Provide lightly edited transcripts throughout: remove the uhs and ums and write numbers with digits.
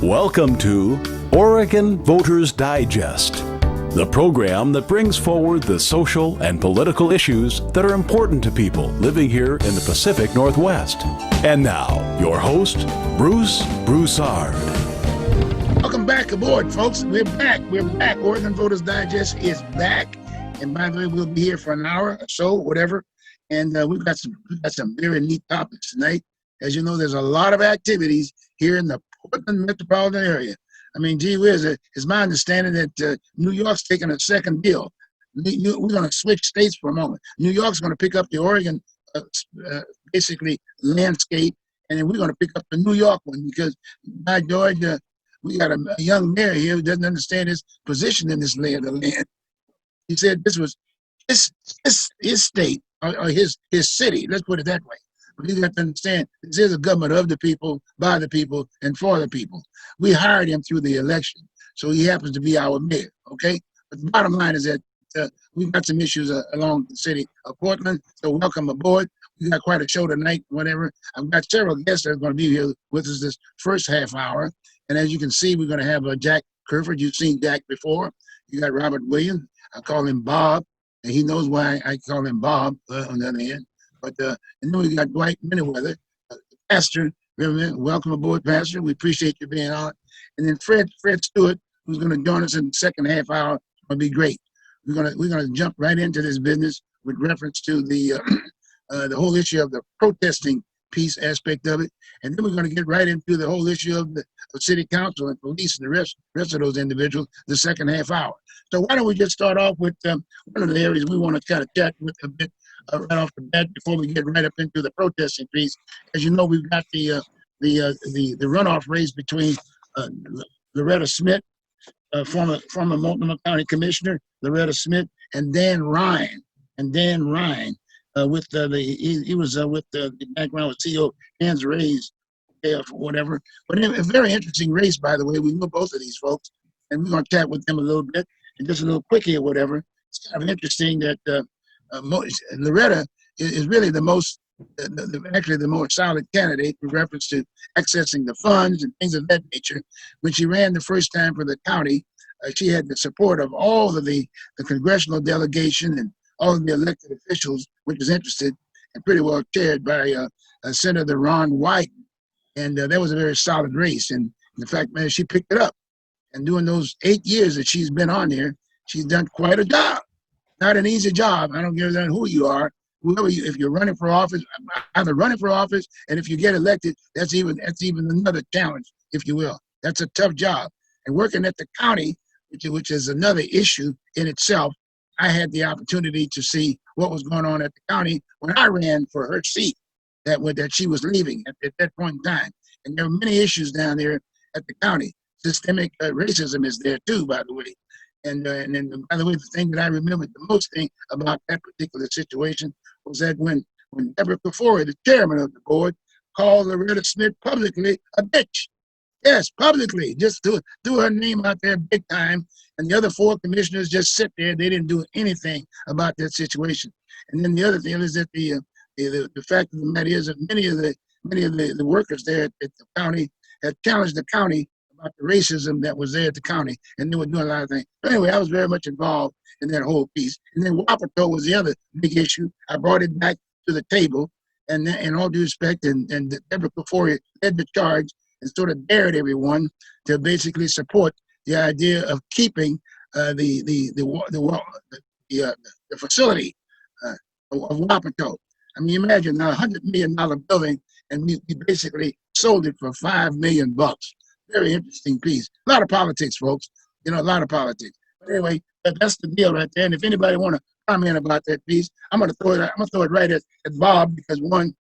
Welcome to Oregon Voters Digest, the program that brings forward the social and political issues that are important to people living here in the Pacific Northwest. And now, your host, Bruce Broussard. Welcome back aboard, folks. We're back. Oregon Voters Digest is back. And by the way, we'll be here for an hour or so, whatever. And we've got some very neat topics tonight. As you know, there's a lot of activities here in the Portland metropolitan area. I mean, gee whiz, it's my understanding that New York's taking a second deal. We're going to switch states for a moment. New York's going to pick up the Oregon, basically, landscape, and then we're going to pick up the New York one because, by George, we got a young mayor here who doesn't understand his position in this lay of the land. He said this was his state or his city. Let's put it that way. But you have to understand, this is a government of the people, by the people, and for the people. We hired him through the election, so he happens to be our mayor, okay? But the bottom line is that we've got some issues along the city of Portland, so welcome aboard. We got quite a show tonight, whatever. I've got several guests that are going to be here with us this first half hour. And as you can see, we're going to have Jack Kerford. You've seen Jack before. You got Robert Williams. I call him Bob, and he knows why I call him Bob on the other hand. But and then we got Dwight Manyweather, Pastor. Welcome aboard, Pastor. We appreciate you being on. And then Fred Stewart, who's going to join us in the second half hour, will be great. We're gonna jump right into this business with reference to the whole issue of the protesting piece aspect of it, and then we're going to get right into the whole issue of the city council and police and the rest of those individuals the second half hour. So why don't we just start off with one of the areas we want to kind of chat with a bit right off the bat before we get right up into the protesting piece. As you know, we've got the runoff race between Loretta Smith, former Multnomah County Commissioner Loretta Smith, and Dan Ryan. With he was with the background with CEO Hands Raised, or whatever. But a very interesting race, by the way. We know both of these folks, and we're going to chat with them a little bit and just a little quickie or whatever. It's kind of interesting that Loretta is really the most, actually the more solid candidate in reference to accessing the funds and things of that nature. When she ran the first time for the county, she had the support of all of the congressional delegation and all of the elected officials, which is interested and pretty well chaired by Senator Ron Wyden. And that was a very solid race. And in fact, man, she picked it up. And during those 8 years that she's been on there, she's done quite a job. Not an easy job. I don't give a damn who you are. Whoever you, if you're running for office, either running for office, and if you get elected, that's even another challenge, if you will. That's a tough job. And working at the county, which is another issue in itself, I had the opportunity to see what was going on at the county when I ran for her seat that she was leaving at that point in time. And there were many issues down there at the county. Systemic racism is there too, by the way. And then, by the way, the thing that I remember the most thing about that particular situation was that when Deborah Kafori, the chairman of the board, called Loretta Smith publicly a bitch. Yes, publicly, just threw her name out there big time. And the other four commissioners just sit there. They didn't do anything about that situation. And then the other thing is that the fact of the matter is that many of the workers there at the county had challenged the county about the racism that was there at the county, and they were doing a lot of things. But anyway, I was very much involved in that whole piece. And then Wapato was the other big issue. I brought it back to the table, and in all due respect, and Deborah Kafori led the charge and sort of dared everyone to basically support the idea of keeping the facility of Wapato. I mean, imagine now $100 million building, and we basically sold it for $5 million. Very interesting piece. A lot of politics, folks. A lot of politics. But anyway, that's the deal right there. And if anybody want to comment about that piece, I'm gonna throw it right at Bob, because one,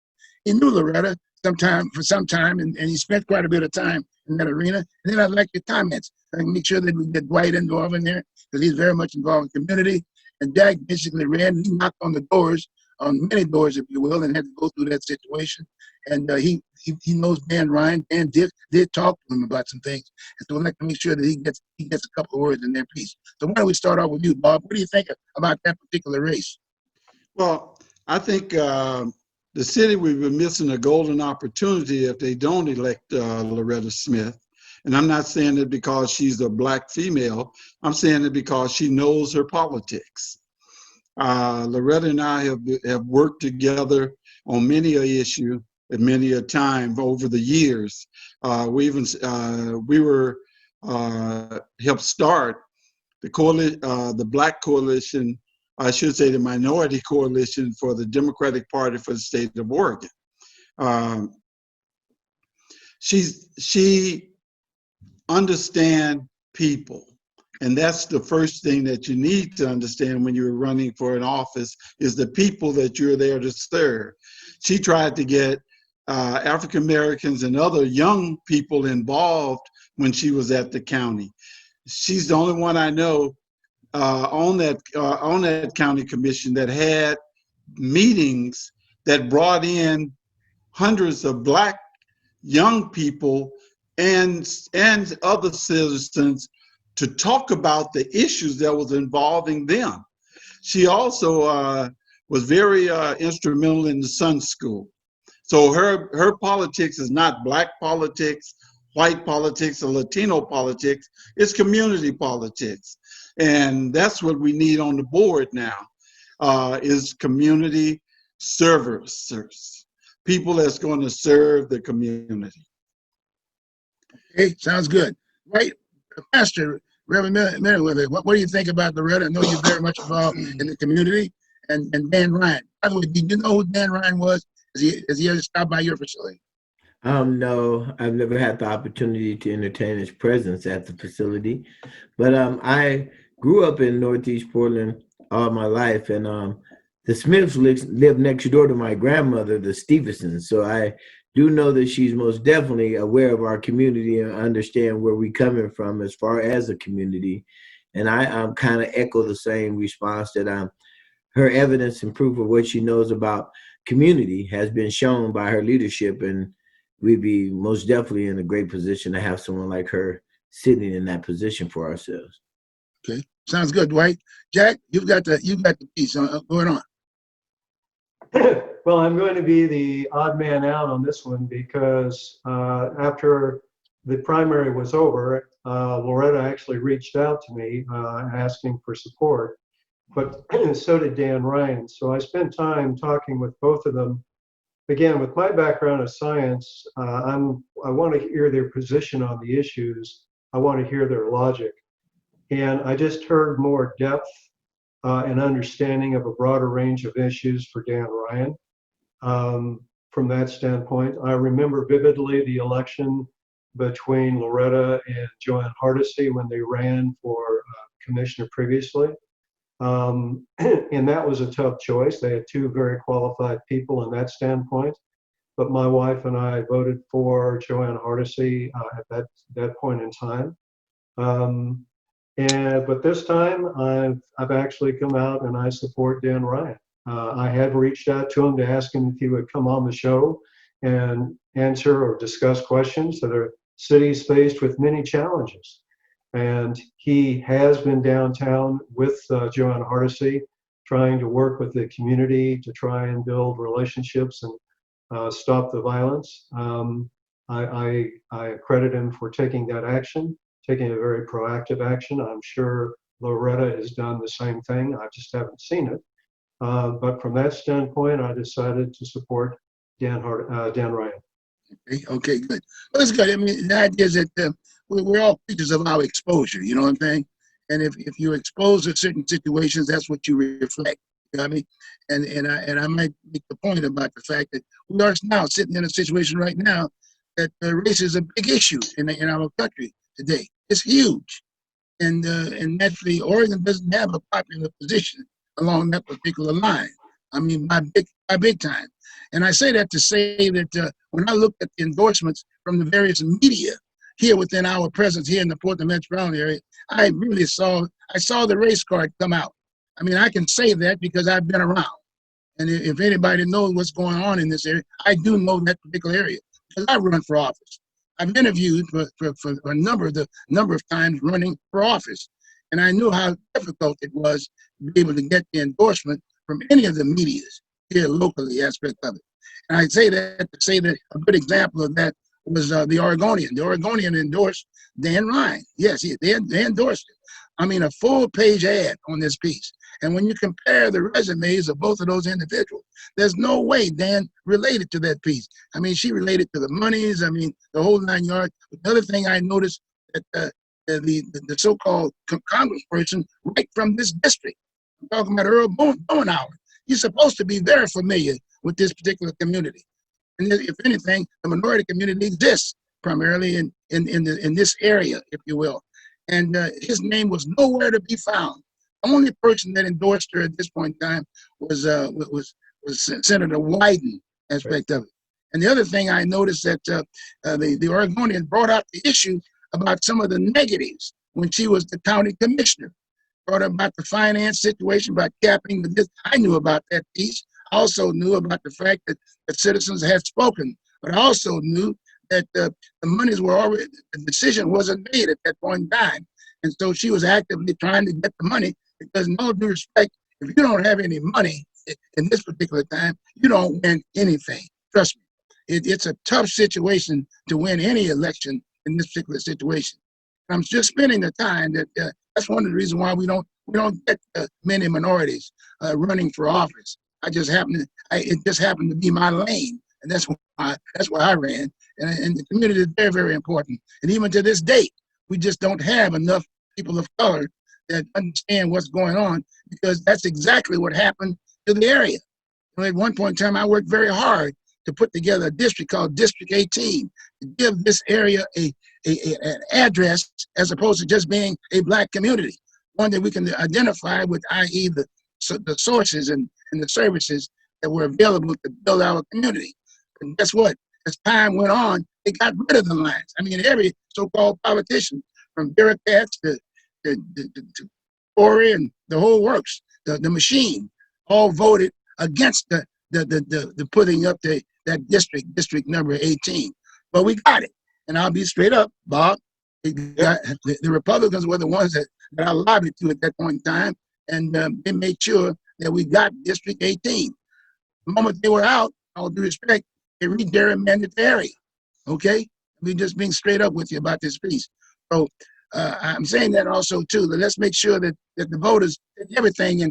he knew Loretta for some time, and he spent quite a bit of time in that arena. And then I'd like your comments. I can make sure that we get Dwight involved in there, because he's very much involved in the community. And Jack basically ran, he knocked on many doors, if you will, and had to go through that situation. And he knows Dan Ryan. Dan did talk to him about some things. And so I'd like to make sure that he gets a couple of words in their piece. So why don't we start off with you, Bob? What do you think about that particular race? Well, I think the city will be missing a golden opportunity if they don't elect Loretta Smith. And I'm not saying it because she's a black female. I'm saying it because she knows her politics. Loretta and I have worked together on many a issue at many a time over the years. We were helped start the Black Coalition, I should say the Minority Coalition for the Democratic Party for the state of Oregon. She understands people. And that's the first thing that you need to understand when you're running for an office is the people that you're there to serve. She tried to get African Americans and other young people involved when she was at the county. She's the only one I know on that county commission that had meetings that brought in hundreds of black young people and other citizens to talk about the issues that was involving them. She also was very instrumental in the Sun School. So her politics is not black politics, white politics, or Latino politics. It's community politics. And that's what we need on the board now, is community servicers, people that's going to serve the community. Okay, sounds good. Right, Pastor Reverend Merriweather, what do you think about Loretta? I know you're very much involved in the community, and Dan Ryan. By the way, did you know who Dan Ryan was? Has he ever stopped by your facility? No, I've never had the opportunity to entertain his presence at the facility, but I grew up in Northeast Portland all my life, and the Smiths lived next door to my grandmother, the Stevensons. So I do know that she's most definitely aware of our community and understand where we're coming from as far as a community. And I kind of echo the same response that her evidence and proof of what she knows about community has been shown by her leadership, and we'd be most definitely in a great position to have someone like her sitting in that position for ourselves. Okay, sounds good, Dwight. Jack, you've got the piece going on. Well, I'm going to be the odd man out on this one because after the primary was over, Loretta actually reached out to me asking for support, but so did Dan Ryan. So I spent time talking with both of them. Again, with my background of science, I want to hear their position on the issues. I want to hear their logic. And I just heard more depth and understanding of a broader range of issues for Dan Ryan. From that standpoint, I remember vividly the election between Loretta and Joanne Hardesty when they ran for commissioner previously. And that was a tough choice. They had two very qualified people in that standpoint. But my wife and I voted for Joanne Hardesty at that point in time. But this time, I've actually come out and I support Dan Ryan. I had reached out to him to ask him if he would come on the show and answer or discuss questions that are cities faced with many challenges. And he has been downtown with Joanne Hardesty, trying to work with the community to try and build relationships and stop the violence. I credit him for taking that action, taking a very proactive action. I'm sure Loretta has done the same thing. I just haven't seen it. But from that standpoint, I decided to support Dan Ryan. Okay, good. Well, that's good. I mean, the idea is that we're all creatures of our exposure, you know what I'm saying? And if you're exposed to certain situations, that's what you reflect. You know what I mean? And I might make the point about the fact that we are now sitting in a situation right now that race is a big issue in our country today. It's huge. And naturally, Oregon doesn't have a popular position along that particular line. I mean, by big time. And I say that to say that when I looked at the endorsements from the various media here within our presence here in the Portland metropolitan area, I saw the race card come out. I mean, I can say that because I've been around. And if anybody knows what's going on in this area, I do know that particular area because I run for office. I've interviewed for a number of times running for office. And I knew how difficult it was to be able to get the endorsement from any of the medias here locally aspect of it. And I say that to say that a good example of that was the Oregonian. The Oregonian endorsed Dan Ryan. Yes, they endorsed it. I mean, a full-page ad on this piece. And when you compare the resumes of both of those individuals, there's no way Dan related to that piece. I mean, she related to the monies. I mean, the whole 9 yards. The other thing I noticed that the so-called congressperson right from this district, I'm talking about Earl Bowenhauer, he's supposed to be very familiar with this particular community. And if anything, the minority community exists primarily in this area, if you will. And his name was nowhere to be found. The only person that endorsed her at this point in time was Senator Wyden aspect of it. And the other thing I noticed that the Oregonian brought out the issue about some of the negatives when she was the county commissioner. Brought up about the finance situation, about capping this. I knew about that piece. I also knew about the fact that the citizens had spoken, but I also knew that the monies were already, the decision wasn't made at that point in time. And so she was actively trying to get the money because, in all due respect, if you don't have any money in this particular time, you don't win anything. Trust me. It's a tough situation to win any election in this particular situation. And I'm just spending the time that that's one of the reasons why we don't get many minorities running for office. It just happened to be my lane, and that's why I ran. And the community is very, very important. And even to this date, we just don't have enough people of color that understand what's going on, because that's exactly what happened to the area. At one point in time, I worked very hard to put together a district called District 18 to give this area an address as opposed to just being a black community, one that we can identify with, i.e. the sources and the services that were available to build our community. And guess what? As time went on, they got rid of the lines. I mean, every so-called politician, from bureaucrats to Tory and the whole works, the machine, all voted against the putting up that district number 18. But we got it. And I'll be straight up, Bob. The Republicans were the ones that I lobbied to at that point in time, and they made sure that we got District 18. The moment they were out, all due respect, they re-gerrymandered the area. Okay? We just being straight up with you about this piece. So I'm saying that also too. That let's make sure that the voters, everything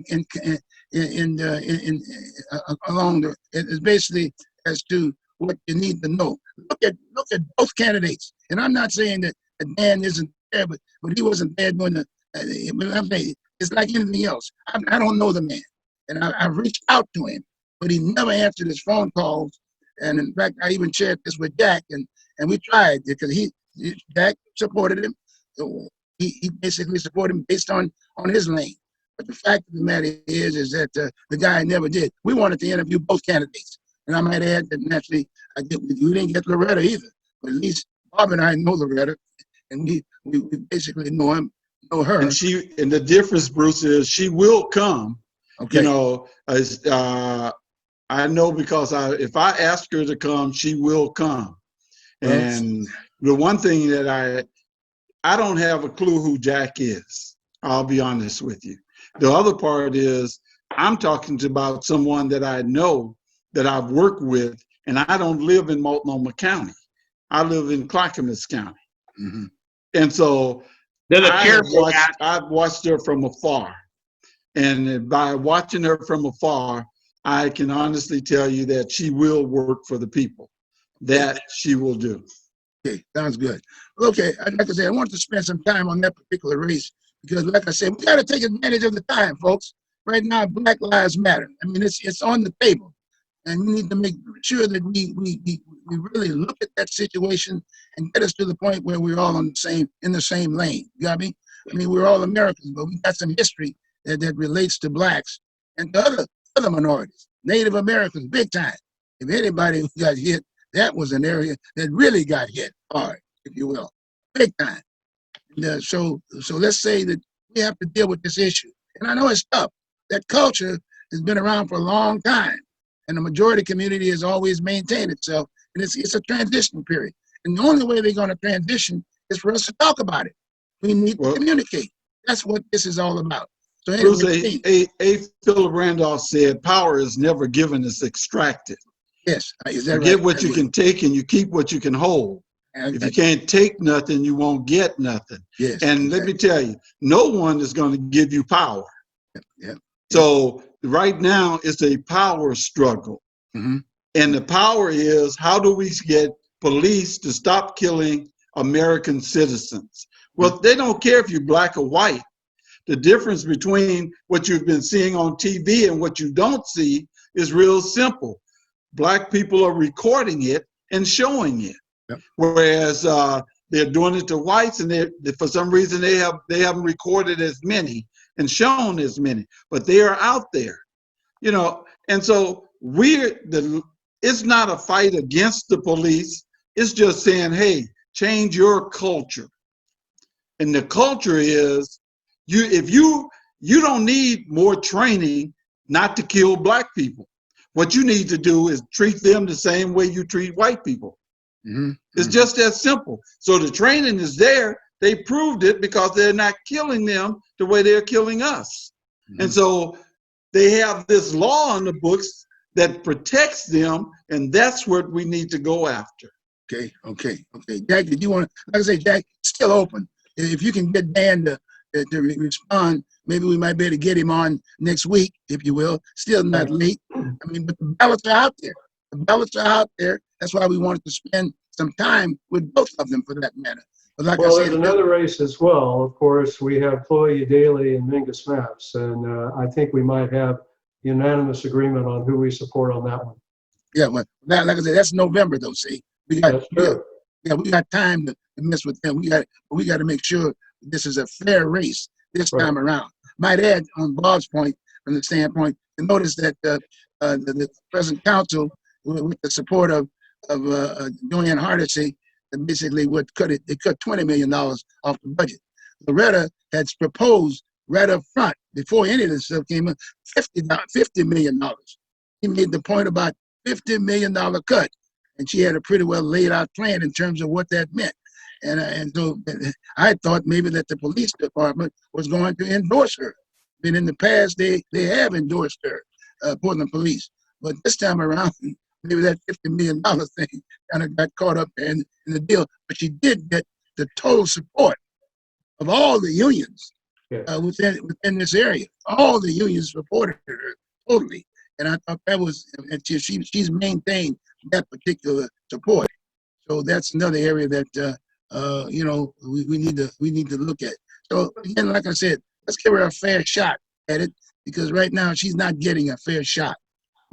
along the is basically as to what you need to know. Look at both candidates, and I'm not saying that Dan isn't there, but he wasn't there doing the. I'm saying it's like anything else. I don't know the man, and I've reached out to him, but he never answered his phone calls. And in fact, I even shared this with Jack, and we tried because Jack supported him. So he basically supported him based on his lane. But the fact of the matter is that the guy never did. We wanted to interview both candidates. And I might add that naturally, we didn't get Loretta either. But at least Bob and I know Loretta, and we basically know her. And the difference, Bruce, is she will come. Okay. You know, I know because if I ask her to come, she will come. And the one thing that I don't have a clue who Jack is. I'll be honest with you. The other part is I'm talking about someone that I know that I've worked with, and I don't live in Multnomah County. I live in Clackamas County. Mm-hmm. And so I've watched her from afar. And by watching her from afar, I can honestly tell you that she will work for the people. That she will do. Okay, sounds good. Okay, like I said, I wanted to spend some time on that particular race because, like I said, we got to take advantage of the time, folks. Right now, Black Lives Matter. I mean, it's on the table, and we need to make sure that we really look at that situation and get us to the point where we're all in the same lane. You got me? I mean, we're all Americans, but we got some history that relates to blacks and to other minorities, Native Americans, big time. If anybody got hit, that was an area that really got hit hard, if you will, big time. And, so let's say that we have to deal with this issue. And I know it's tough. That culture has been around for a long time, and the majority community has always maintained itself. And it's a transition period. And the only way they're going to transition is for us to talk about it. We need to communicate. That's what this is all about. So anyway, Bruce, Philip Randolph said, "Power is never given; it's extracted." Yes, is that You right? get what you can take and you keep what you can hold. If you can't take nothing, you won't get nothing. Yes, And let me tell you, no one is going to give you power. yeah. So right now it's a power struggle. Mm-hmm. And the power is, how do we get police to stop killing American citizens? Well, they don't care if you're black or white. The difference between what you've been seeing on TV and what you don't see is real simple. Black people are recording it and showing it. Yep. Whereas they're doing it to whites, and for some reason they haven't recorded as many and shown as many, but they are out there, you know. And so it's not a fight against the police. It's just saying, hey, change your culture. And the culture is, you don't need more training not to kill black people. What you need to do is treat them the same way you treat white people. Mm-hmm. It's just that simple. So the training is there. They proved it because they're not killing them the way they're killing us. Mm-hmm. And so they have this law on the books that protects them, and that's what we need to go after. Okay. Jack, did you want to, like I say, Jack, still open. If you can get Dan to respond, maybe we might be able to get him on next week, if you will. Still not late. I mean, but the ballots are out there. The ballots are out there. That's why we wanted to spend some time with both of them, for that matter. But like Well, I there's said, another race as well. Of course, we have Chloe Daly and Mingus Maps, and I think we might have unanimous agreement on who we support on that one. yeah, well, that, like I said, that's November though. See, we got That's true. we got time to mess with them. We got to make sure this is a fair race this Right. time around. Might add, on Bob's point, from the standpoint, to notice that the present council, with the support of Joanne Hardesty, basically would cut it. They cut $20 million off the budget. Loretta had proposed right up front, before any of this stuff came in, $50 million. He made the point about $50 million cut, and she had a pretty well laid out plan in terms of what that meant. And so I thought maybe that the police department was going to endorse her. But in the past, they have endorsed her, Portland Police. But this time around, maybe that $50 million thing kind of got caught up in the deal. But she did get the total support of all the unions within this area. All the unions supported her totally. And I thought that was, and she's maintained that particular support. So that's another area that we need to look at. So again, like I said, let's give her a fair shot at it, because right now she's not getting a fair shot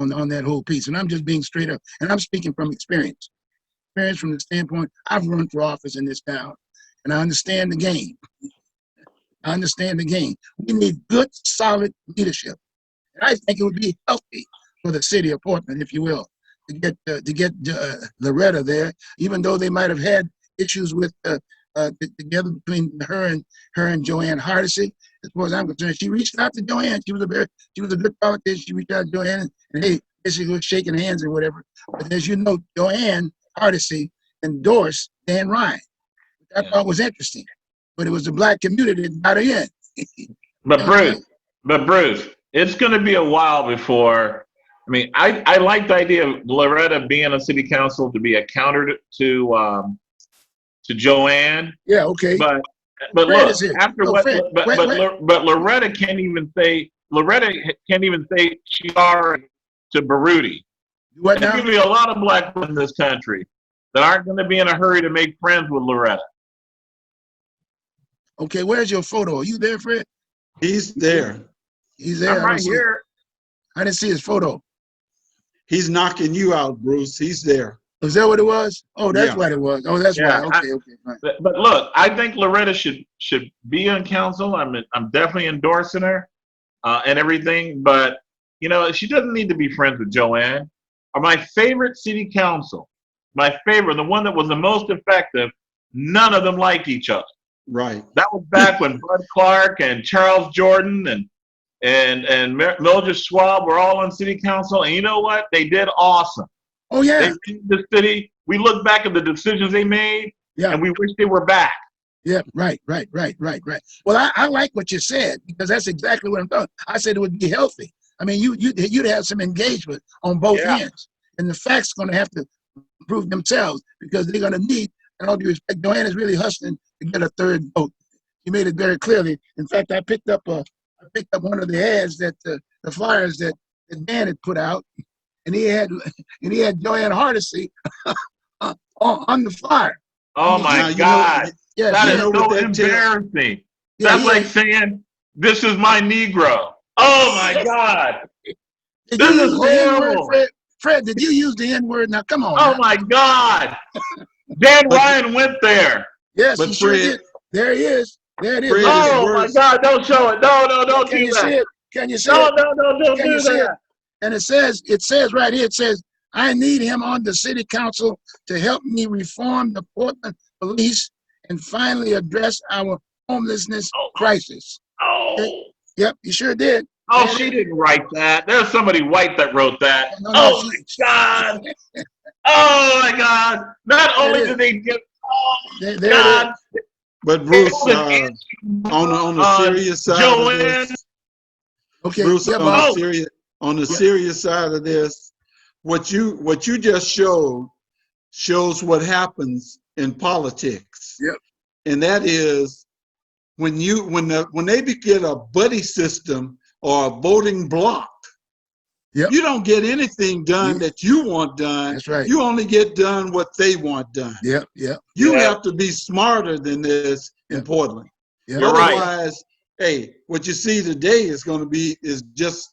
on that whole piece. And I'm just being straight up, and I'm speaking from experience. Experience from the standpoint, I've run for office in this town, and I understand the game. We need good, solid leadership. And I think it would be healthy for the city of Portland, if you will, to get Loretta there, even though they might have had issues with together between her and Joanne Hardesty. As far as I'm concerned, she reached out to Joanne. She was a good politician. She reached out to Joanne, and hey, basically was shaking hands and whatever. But as you know, Joanne Hardesty endorsed Dan Ryan, which I thought was interesting. But it was the black community that got her in. But Bruce, it's going to be a while before. I mean, I like the idea of Loretta being on city council to be a counter to Joanne. Yeah, okay. But Fred look, is here. after No, what? Fred, But Loretta can't even say she's sorry to Baruti. What There's now? going to be a lot of black people in this country that aren't going to be in a hurry to make friends with Loretta. Okay, where's your photo? Are you there, Fred? He's there. He's there. I'm right here. I didn't see his photo. He's knocking you out, Bruce. He's there. Was that what it was? Oh, that's Yeah. what it was. Oh, that's Yeah, why. Okay, fine. But look, I think Loretta should be on council. I'm definitely endorsing her and everything. But she doesn't need to be friends with Joanne. My favorite city council, the one that was the most effective, none of them liked each other. Right. That was back when Bud Clark and Charles Jordan and Mildred Schwab were all on city council. And you know what? They did awesome. Oh, yeah. They ran the city. We look back at the decisions they made, Yeah. and we wish they were back. Yeah, right. Well, I like what you said, because that's exactly what I'm talking. I said it would be healthy. I mean, you'd have some engagement on both ends. and the facts going to have to prove themselves because they're going to need, and all due respect, Joanne is really hustling to get a third vote. She made it very clearly. In fact, I picked up one of the ads that the flyers that Dan had put out, and he had Joanne Hardesty on the flyer. Oh Now, my you know- God. Yeah, That you is know so what that tells- embarrassing. Yeah, That's yeah. like saying, "This is my Negro." Oh my God. Did This you is use the N word, horrible. Fred? Fred, did you use the N word? Now, come on. Oh now. my God. Dan But- Ryan went there. Yes, But he sure Fred- did. There he is. There it is. Fred Look, is Oh my worse. God. Don't show it. No, don't can do you see that. it? Can you see No, it? don't Can do you see it? that. And it says right here, it says, I need him on the city council to help me reform the Portland police and finally address our homelessness Oh. crisis. Oh. Yep, he sure did. Oh, There it she is. didn't write that. There's somebody white that wrote that. No, Oh she- my God. Oh my God. Not There only it did they get, oh There my it God. But Bruce, It was on the serious side Joanne. of this, Okay, Bruce, yeah, on Bob. the serious side of this, what you just showed shows what happens in politics. Yep. And that is when they get a buddy system or a voting block, Yep. you don't get anything done Yeah. that you want done. That's right. You only get done what they want done. Yep. You Yeah. have to be smarter than this in Yep. Portland. Yep. You're right. Otherwise, hey, what you see today is just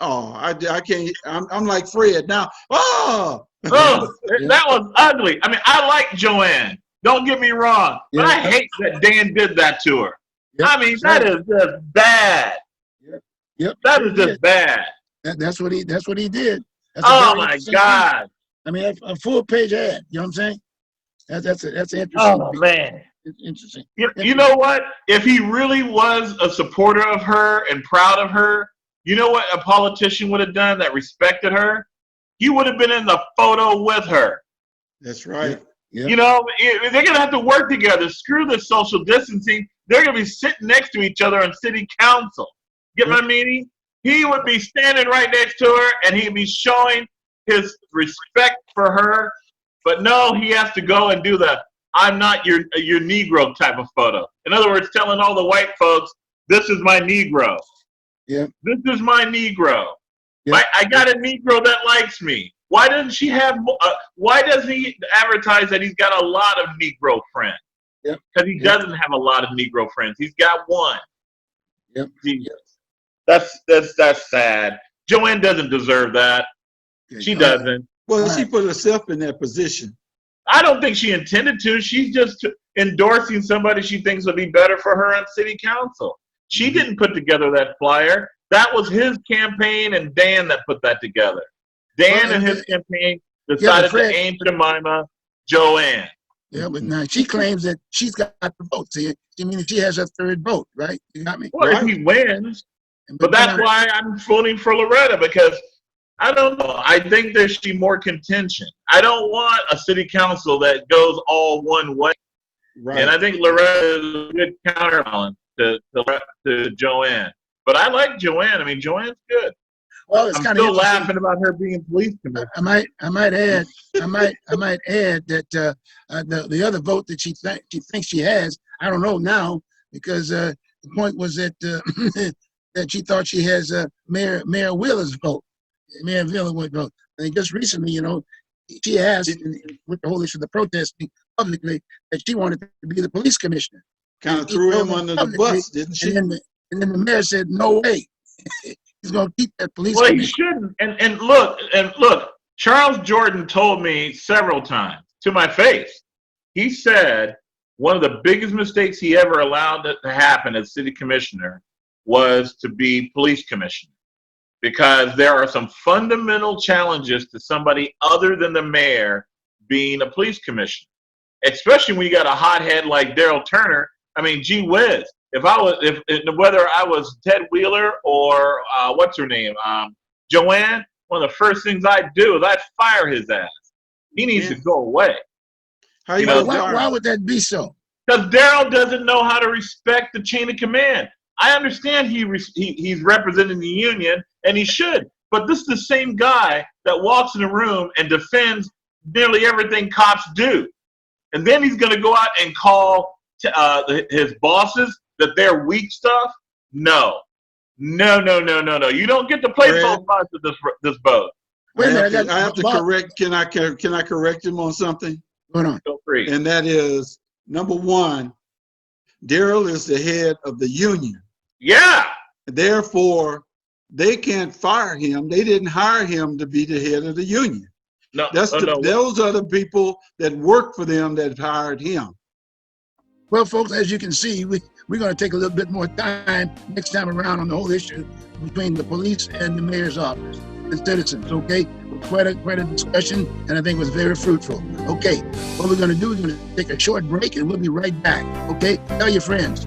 I can't. I'm like Fred now. Oh, Oh, that was ugly. I mean, I like Joanne. Don't get me wrong, but I Yeah. hate that Dan did that to her. Yep, I mean, that's that right. is just bad. Yep. That sure is just did. bad. That's what he did. That's a Oh very my interesting thing. God. I mean, a full page ad. You know what I'm saying? That's interesting. Oh man. It's interesting. You know what? If he really was a supporter of her and proud of her, you know what a politician would have done that respected her? He would have been in the photo with her. that's right. Yeah. You know, they're going to have to work together. Screw the social distancing. They're going to be sitting next to each other on city council. Get my meaning? He would be standing right next to her and he'd be showing his respect for her. But no, he has to go and do the I'm not your Negro type of photo. In other words, telling all the white folks, this is my Negro. Yeah. This is my Negro. Yeah. I got a Negro that likes me. Why doesn't she have? Why doesn't he advertise that he's got a lot of Negro friends? Yep. Because he doesn't have a lot of Negro friends. He's got one. Yep. Jesus. That's sad. Joanne doesn't deserve that. Okay. She doesn't. Well, All she right. put herself in that position. I don't think she intended to. She's just endorsing somebody she thinks would be better for her on city council. She didn't put together that flyer. That was his campaign and Dan that put that together. Dan Well, and his campaign decided Fred- to aim Jemima Joanne. Yeah, but now she claims that she's got the vote. See, I mean, she has a third vote, right? You got me? Well, if he wins, but then that's why I'm voting for Loretta because I don't know. I think there should be more contention. I don't want a city council that goes all one way. Right. And I think Loretta is a good counterbalance to Joanne. But I like Joanne. I mean, Joanne's good. Well, it's I'm kind of still laughing about her being police commissioner. I might add that the other vote that she thinks she has, I don't know now because the point was that that she thought she has Mayor Wheeler's vote, Mayor Wheeler vote, and just recently, you know, she asked with the whole issue of the protesting publicly that she wanted to be the police commissioner, Kind of threw him under the bus, didn't she? and then the mayor said no way. He's going to keep that police Well, he commissioner. shouldn't. And look, Charles Jordan told me several times to my face. He said one of the biggest mistakes he ever allowed to happen as city commissioner was to be police commissioner. Because there are some fundamental challenges to somebody other than the mayor being a police commissioner. Especially when you got a hothead like Daryl Turner. I mean, gee whiz. Whether I was Ted Wheeler or what's her name, Joanne, one of the first things I'd do is I'd fire his ass. He needs to go away. How you Well, gonna Why would that be so? Because Daryl doesn't know how to respect the chain of command. I understand he's representing the union, and he should. But this is the same guy that walks in the room and defends nearly everything cops do. And then he's going to go out and call his bosses that they're weak stuff? No. No. You don't get to play Fred, both sides of this boat. Wait a minute, I have to Bob, correct. Can I correct him on something? hold on. Feel free. And that is, number one, Daryl is the head of the union. Yeah. Therefore, they can't fire him. They didn't hire him to be the head of the union. No. Those are the people that work for them that hired him. Well, folks, as you can see, we're going to take a little bit more time next time around on the whole issue between the police and the mayor's office and citizens, okay? Quite a discussion, and I think it was very fruitful. Okay, what we're going to do is we're going to take a short break, and we'll be right back, okay? Tell your friends.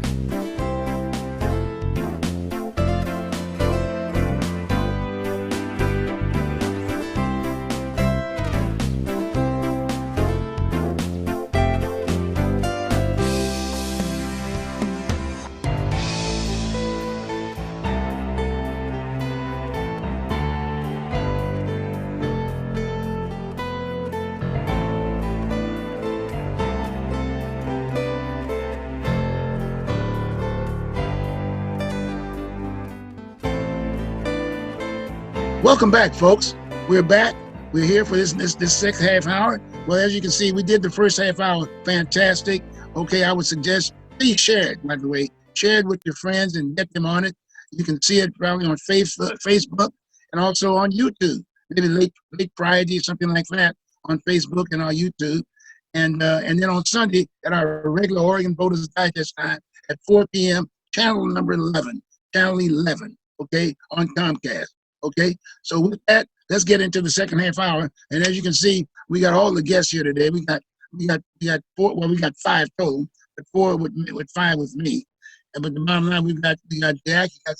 Welcome back, folks. We're back. We're here for this second half hour. Well, as you can see, we did the first half hour fantastic. Okay, I would suggest please share it, by the way. Share it with your friends and get them on it. You can see it probably on Facebook and also on YouTube. Maybe late Friday, something like that, on Facebook and on YouTube. And then on Sunday at our regular Oregon Voters Digest time at 4 p.m., channel number 11, okay, on Comcast. Okay, so with that, let's get into the second half hour. And as you can see, we got all the guests here today. We got four. Well, we got five total, but four with 5 with me. But the bottom line, we got Jack. You got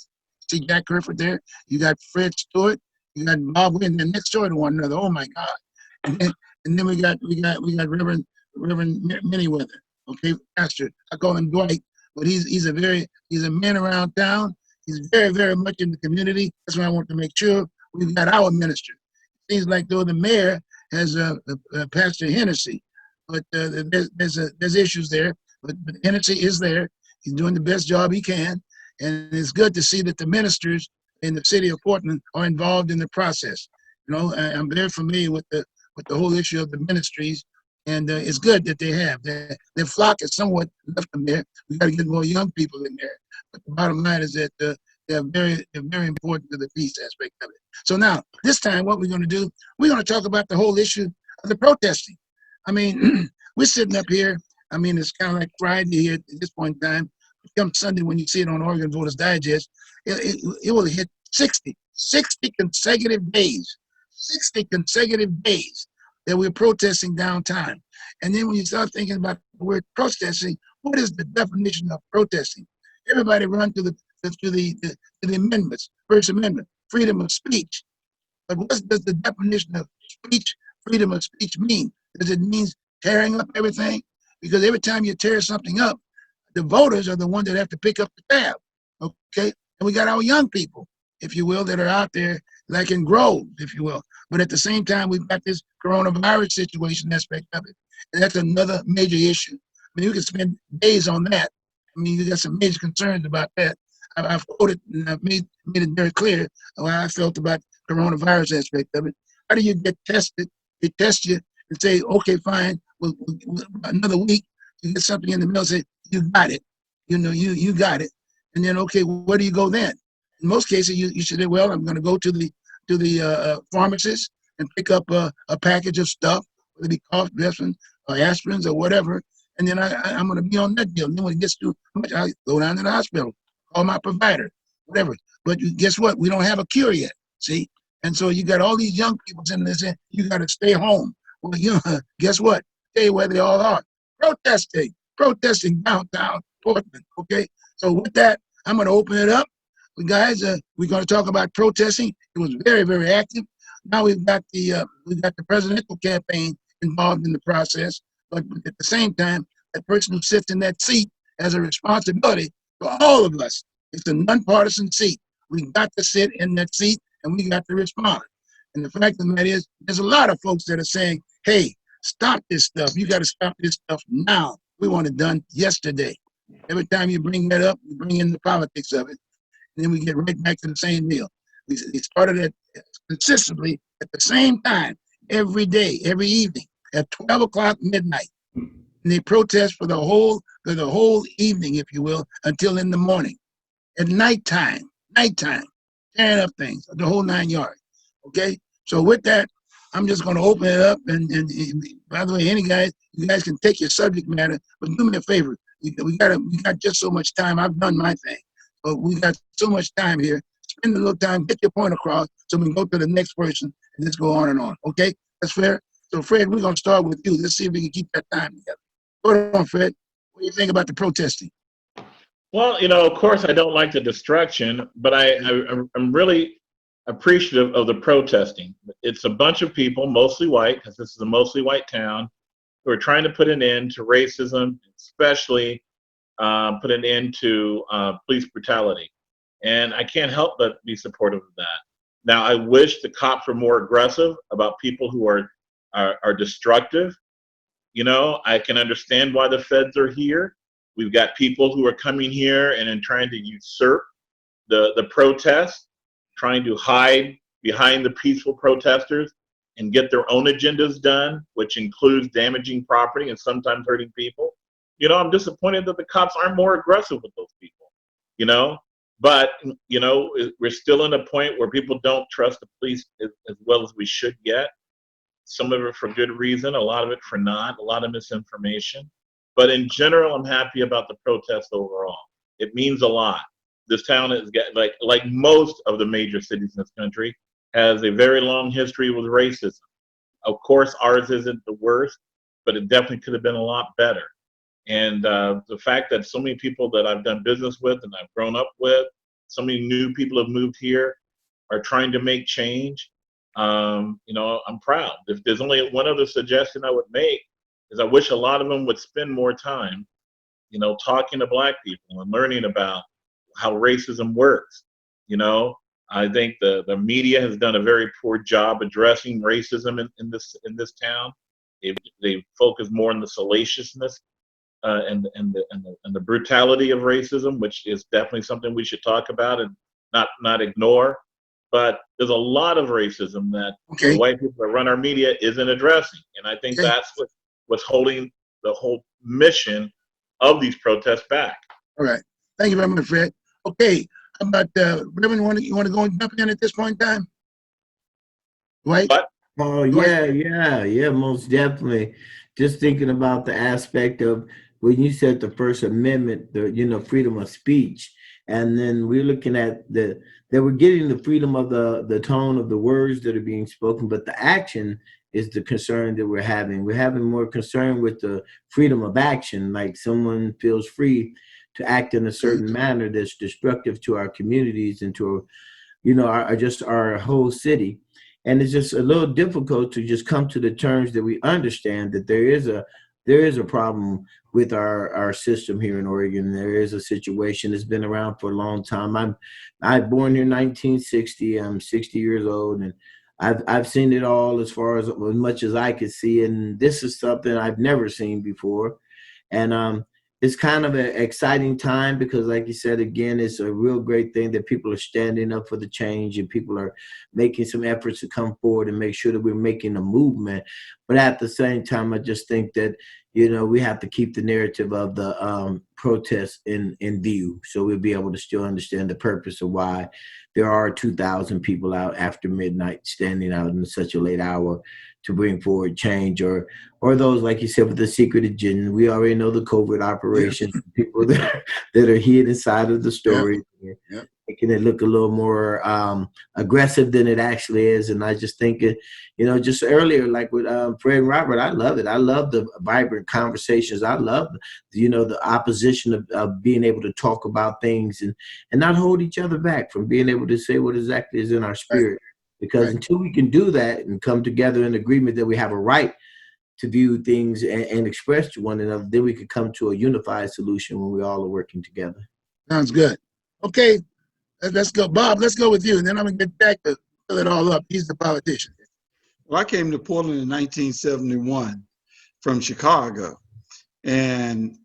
see Jack Kerford there. You got Fred Stewart. You got Bob Wynn. They're next door to one another. Oh my God! And then we got Reverend Manyweather. Okay, pastor. I call him Dwight, but he's a man around town. He's very, very much in the community. That's why I want to make sure we've got our minister. It seems like though the mayor has Pastor Hennessy, but there's issues there. But Hennessy is there. He's doing the best job he can, and it's good to see that the ministers in the city of Portland are involved in the process. You know, I'm very familiar with the whole issue of the ministries, and it's good that they have. Their flock is somewhat left them there. We got to get more young people in there. But the bottom line is that they're very important to the peace aspect of it. So now, this time, what we're going to do, we're going to talk about the whole issue of the protesting. I mean, we're sitting up here. I mean, it's kind of like Friday here at this point in time. Come Sunday, when you see it on Oregon Voters Digest, it will hit 60 consecutive days. 60 consecutive days that we're protesting downtown. And then when you start thinking about the word protesting, what is the definition of protesting? Everybody run to the amendments, First Amendment, freedom of speech. But what does the definition of speech, freedom of speech mean? Does it mean tearing up everything? Because every time you tear something up, the voters are the ones that have to pick up the tab, okay? And we got our young people, if you will, that are out there like in Grove, if you will. But at the same time, we've got this coronavirus situation aspect of it. And that's another major issue. I mean, you can spend days on that. I mean, you got some major concerns about that. I've quoted and I've made it very clear how I felt about the coronavirus aspect of it. How do you get tested? They test you and say, okay, fine, well, another week, you get something in the mail, say, you got it. You know, you got it. And then, okay, where do you go then? In most cases, you should say, well, I'm going to go to the pharmacist and pick up a package of stuff, whether it be cough medicine or aspirins or whatever. And then I'm going to be on that deal. And then when it gets too much, I go down to the hospital, call my provider, whatever. But guess what? We don't have a cure yet, see? And so you got all these young people sitting there saying, you got to stay home. Well, guess what? Stay where they all are. Protesting downtown Portland, okay? So with that, I'm going to open it up. Guys, we're going to talk about protesting. It was very, very active. Now we've got the presidential campaign involved in the process. But at the same time, that person who sits in that seat has a responsibility for all of us. It's a nonpartisan seat. We got to sit in that seat and we got to respond. And the fact of the matter is, there's a lot of folks that are saying, hey, stop this stuff. You got to stop this stuff now. We want it done yesterday. Every time you bring that up, you bring in the politics of it. And then we get right back to the same deal. We started it consistently at the same time, every day, every evening, at 12 o'clock midnight. And they protest for the whole evening, if you will, until in the morning. At nighttime, tearing up things, the whole 9 yards. Okay? So with that, I'm just going to open it up. And by the way, you guys can take your subject matter, but do me a favor. We got just so much time. I've done my thing. But we got so much time here. Spend a little time, get your point across, so we can go to the next person and just go on and on. Okay? That's fair? So Fred, we're going to start with you. Let's see if we can keep that time together. Go on, Fred. What do you think about the protesting? Well, of course, I don't like the destruction, but I'm really appreciative of the protesting. It's a bunch of people, mostly white, because this is a mostly white town, who are trying to put an end to racism, especially put an end to police brutality. And I can't help but be supportive of that. Now, I wish the cops were more aggressive about people who are destructive. I can understand why the feds are here. We've got people who are coming here and trying to usurp the protests, trying to hide behind the peaceful protesters and get their own agendas done, which includes damaging property and sometimes hurting people. I'm disappointed that the cops aren't more aggressive with those people, But, we're still in a point where people don't trust the police as well as we should yet. Some of it for good reason, a lot of it for not, a lot of misinformation. But in general, I'm happy about the protest overall. It means a lot. This town is like most of the major cities in this country, has a very long history with racism. Of course, ours isn't the worst, but it definitely could have been a lot better. And the fact that so many people that I've done business with and I've grown up with, so many new people have moved here, are trying to make change. I'm proud. If there's only one other suggestion I would make, is I wish a lot of them would spend more time, talking to Black people and learning about how racism works. I think the media has done a very poor job addressing racism in this town. They focus more on the salaciousness and the brutality of racism, which is definitely something we should talk about and not ignore. But there's a lot of racism that the white people that run our media isn't addressing, and I think that's what's holding the whole mission of these protests back. All right. Thank you very much, Fred. Okay. How about Reverend? You want to go and jump in at this point in time? Right? But Oh yeah, most definitely. Just thinking about the aspect of when you said the First Amendment, the freedom of speech, and then we're looking at that we're getting the freedom of the tone of the words that are being spoken, but the action is the concern that we're having. We're having more concern with the freedom of action, like someone feels free to act in a certain manner that's destructive to our communities and to, our whole city. And it's just a little difficult to just come to the terms that we understand that there is a problem with our system here in Oregon. There is a situation that's been around for a long time. I'm born here in 1960. I'm 60 years old, and I've seen it all as much as I could see. And this is something I've never seen before. And it's kind of an exciting time because, like you said, again, it's a real great thing that people are standing up for the change and people are making some efforts to come forward and make sure that we're making a movement. But at the same time, I just think that, we have to keep the narrative of the protests in view, so we'll be able to still understand the purpose of why there are 2,000 people out after midnight standing out in such a late hour to bring forward change, or those, like you said, with the secret agenda. We already know the covert operations, people that are hid inside of the story, making it look a little more aggressive than it actually is. And I just think, just earlier, like with Fred and Robert, I love it. I love the vibrant conversations. I love, the opposition of being able to talk about things and not hold each other back from being able to say what exactly is in our spirit. Because until we can do that and come together in agreement that we have a right to view things and express to one another, then we can come to a unified solution when we all are working together. Sounds good. Okay, let's go. Bob, let's go with you, and then I'm going to get back to fill it all up. He's the politician. Well, I came to Portland in 1971 from Chicago, and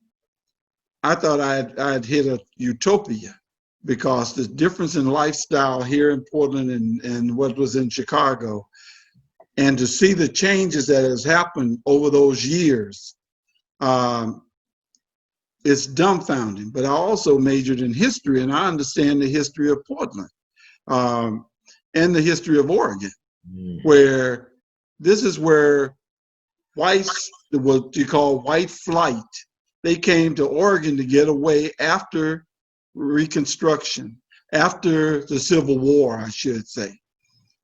I thought I'd hit a utopia because the difference in lifestyle here in Portland and what was in Chicago, and to see the changes that has happened over those years, it's dumbfounding. But I also majored in history, and I understand the history of Portland and the history of Oregon, where this is where whites, what you call white flight, they came to Oregon to get away after Reconstruction, after the Civil War, I should say.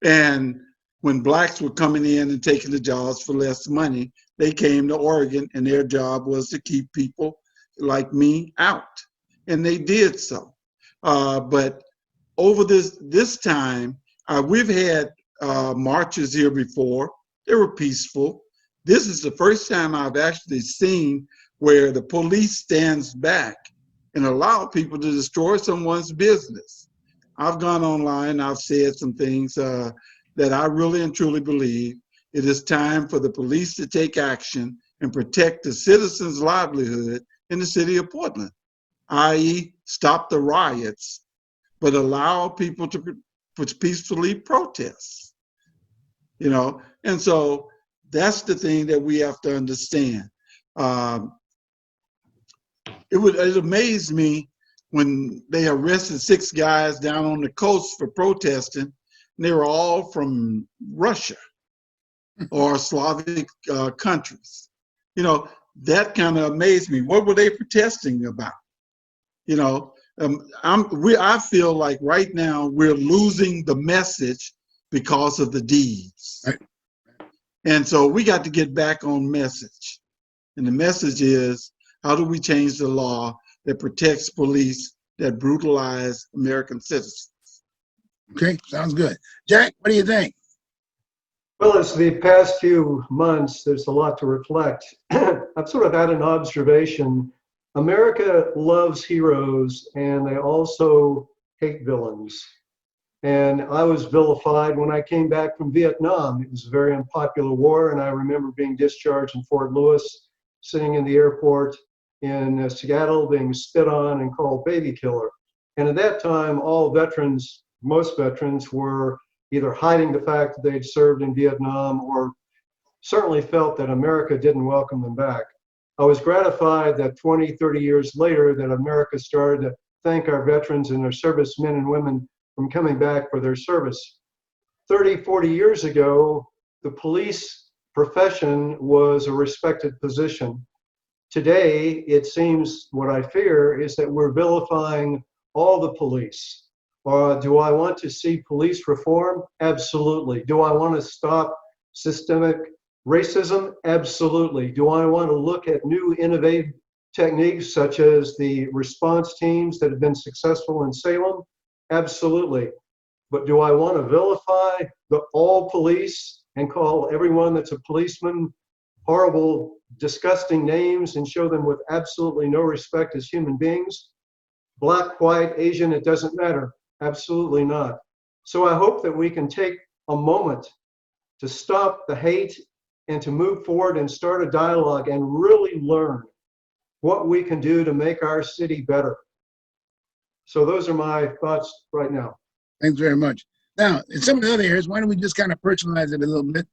And when blacks were coming in and taking the jobs for less money, they came to Oregon, and their job was to keep people like me out. And they did so. But over this time, we've had marches here before. They were peaceful. This is the first time I've actually seen where the police stands back and allow people to destroy someone's business. I've gone online, I've said some things that I really and truly believe it is time for the police to take action and protect the citizens' livelihood in the city of Portland, i.e. stop the riots, but allow people to peacefully protest, you know? And so that's the thing that we have to understand. It amazed me when they arrested 6 guys down on the coast for protesting, and they were all from Russia or Slavic countries. You know, that kind of amazed me. What were they protesting about? You know, I feel like right now we're losing the message because of the deeds. Right. And so we got to get back on message. And the message is, how do we change the law that protects police that brutalize American citizens? Okay, sounds good. Jack, what do you think? Well, as the past few months, there's a lot to reflect. I've sort of had an observation. America loves heroes, and they also hate villains. And I was vilified when I came back from Vietnam. It was a very unpopular war, and I remember being discharged in Fort Lewis, sitting in the airport in Seattle, being spit on and called baby killer. And at that time, all veterans, most veterans, were either hiding the fact that they'd served in Vietnam or certainly felt that America didn't welcome them back. I was gratified that 20, 30 years later that America started to thank our veterans and their servicemen and women from coming back for their service. 30, 40 years ago, the police profession was a respected position. Today, it seems what I fear is that we're vilifying all the police. Do I want to see police reform? Absolutely. Do I want to stop systemic racism? Absolutely. Do I want to look at new innovative techniques such as the response teams that have been successful in Salem? Absolutely. But do I want to vilify all police and call everyone that's a policeman horrible, disgusting names and show them with absolutely no respect as human beings? Black, white, Asian, it doesn't matter. Absolutely not. So I hope that we can take a moment to stop the hate and to move forward and start a dialogue and really learn what we can do to make our city better. So those are my thoughts right now. Thanks very much. Now, in some of the other areas, why don't we just kind of personalize it a little bit?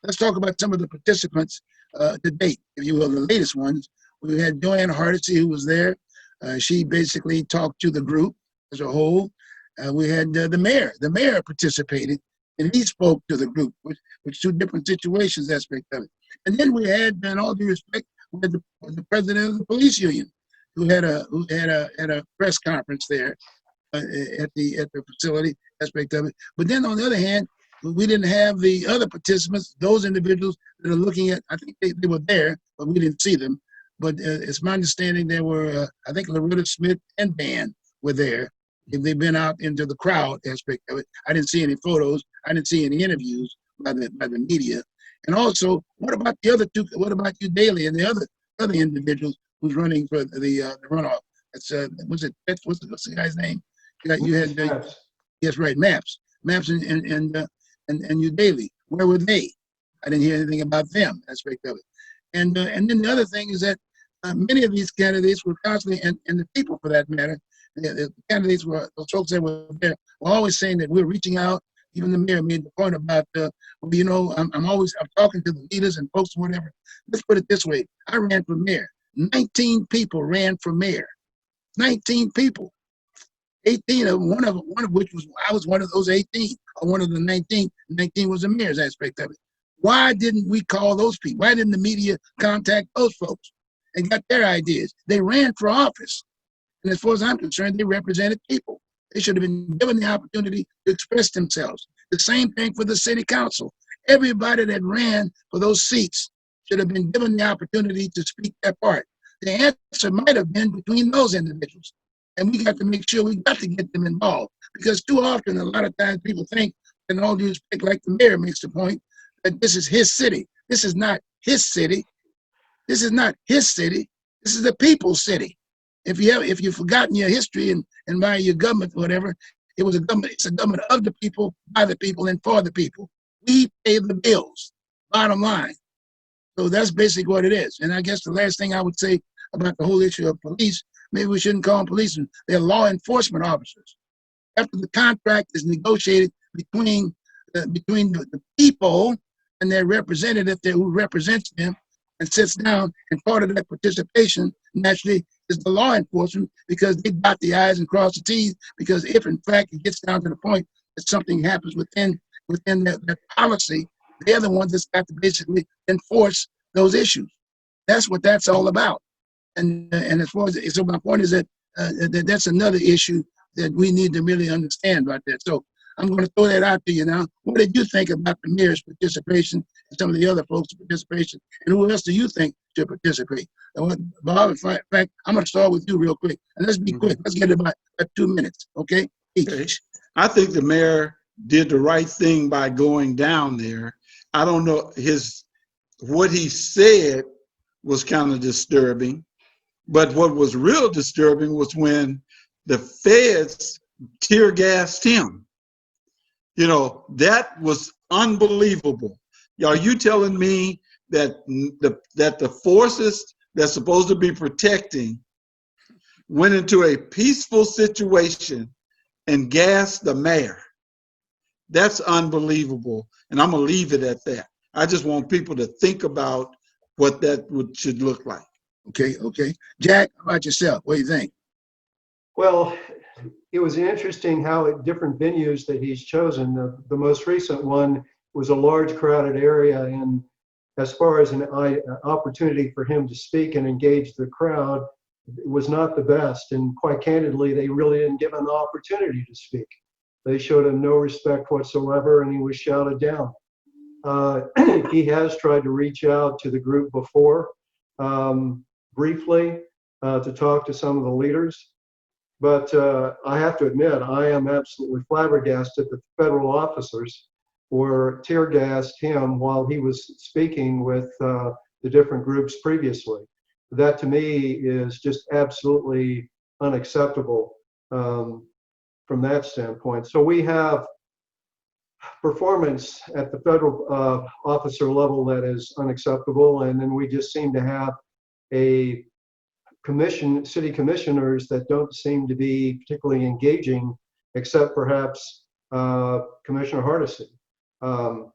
Let's talk about some of the participants to date, if you will, the latest ones. We had Joanne Hardesty, who was there. She basically talked to the group as a whole. We had the mayor. The mayor participated, and he spoke to the group, which two different situations aspect of it. And then we had, in all due respect, we had the president of the police union, who had a press conference there at the facility aspect of it. But then on the other hand, we didn't have the other participants, those individuals that are looking at. I think they were there, but we didn't see them. But it's my understanding there were, I think Loretta Smith and Dan were there. If they've been out into the crowd aspect of it. I didn't see any photos. I didn't see any interviews by the media. And also, what about the other two? What about you, Daley, and the other individuals who's running for the runoff? That's what's the guy's name? You had yes, right, Maps. Maps and New Daily. Where were they? I didn't hear anything about them aspect of it. And then the other thing is that many of these candidates were constantly, and the people for that matter, the candidates were, those folks that were there, were always saying that we're reaching out. Even the mayor made the point about, well, you know, I'm talking to the leaders and folks, whatever. Let's put it this way. I ran for mayor. 19 people ran for mayor. 19 people. 18 of one of which was, I was one of those 18, or one of the 19. 19 was the mayor's aspect of it. Why didn't we call those people? Why didn't the media contact those folks and got their ideas? They ran for office. And as far as I'm concerned, they represented people. They should have been given the opportunity to express themselves. The same thing for the city council. Everybody that ran for those seats should have been given the opportunity to speak their part. The answer might have been between those individuals. And we got to make sure we got to get them involved. Because too often, a lot of times people think, and all due respect, like the mayor makes the point, that this is his city. This is not his city. This is not his city. This is the people's city. If you've forgotten your history and by your government or whatever, it's a government of the people, by the people, and for the people. We pay the bills, bottom line. So that's basically what it is. And I guess the last thing I would say about the whole issue of police, maybe we shouldn't call them policemen. They're law enforcement officers. After the contract is negotiated between the people and their representative there who represents them and sits down, and part of that participation naturally is the law enforcement, because they dot the I's and cross the T's, because if in fact it gets down to the point that something happens within that policy, they're the ones that's got to basically enforce those issues. That's what that's all about. And as far as, so my point is that that's another issue that we need to really understand about that. So I'm going to throw that out to you now. What did you think about the mayor's participation and some of the other folks' participation? And who else do you think should participate? Bob, in fact, I'm going to start with you real quick. And let's be quick. Let's get about 2 minutes, okay? Okay. I think the mayor did the right thing by going down there. I don't know, what he said was kind of disturbing, but what was real disturbing was when the feds tear gassed him. You know, that was unbelievable. Are you telling me that the forces that's supposed to be protecting went into a peaceful situation and gassed the mayor? That's unbelievable. And I'm gonna leave it at that. I just want people to think about what that should look like. Okay. Jack, how about yourself? What do you think? Well, it was interesting how at different venues that he's chosen, the most recent one was a large crowded area, and as far as an opportunity for him to speak and engage the crowd, it was not the best. And quite candidly, they really didn't give him the opportunity to speak. They showed him no respect whatsoever, and he was shouted down. He has tried to reach out to the group before, briefly, to talk to some of the leaders. But I have to admit, I am absolutely flabbergasted that the federal officers were tear gassed him while he was speaking with the different groups previously. That to me is just absolutely unacceptable from that standpoint. So we have performance at the federal officer level that is unacceptable, and then we just seem to have a city commissioners that don't seem to be particularly engaging, except perhaps Commissioner Hardesty. So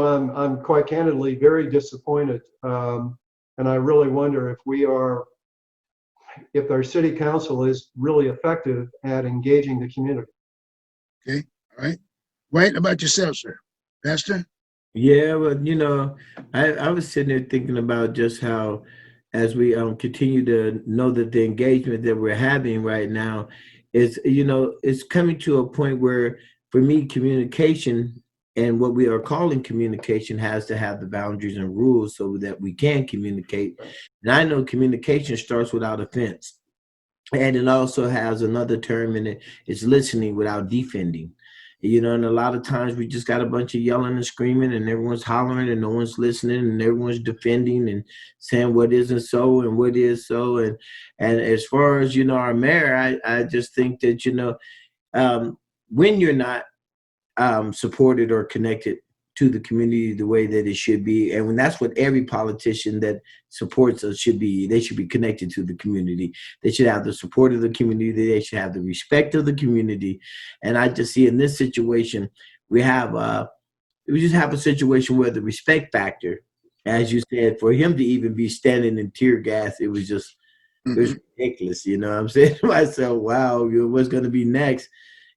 I'm quite candidly very disappointed, and I really wonder if our city council is really effective at engaging the community. Okay, all right. Right, about yourself, sir. Pastor? Yeah, well, you know, I was sitting there thinking about just how, as we continue to know that the engagement that we're having right now is, you know, it's coming to a point where, for me, communication and what we are calling communication has to have the boundaries and rules so that we can communicate. And I know communication starts without offense. And it also has another term in it, it's listening without defending. You know, and a lot of times we just got a bunch of yelling and screaming and everyone's hollering and no one's listening and everyone's defending and saying what isn't so and what is so. And as far as, you know, our mayor, I just think that, you know, when you're not supported or connected to the community the way that it should be. And when that's what every politician that supports us should be. They should be connected to the community. They should have the support of the community. They should have the respect of the community. And I just see in this situation, we just have a situation where the respect factor, as you said, for him to even be standing in tear gas, it was ridiculous. You know what I'm saying to myself, wow, what's going to be next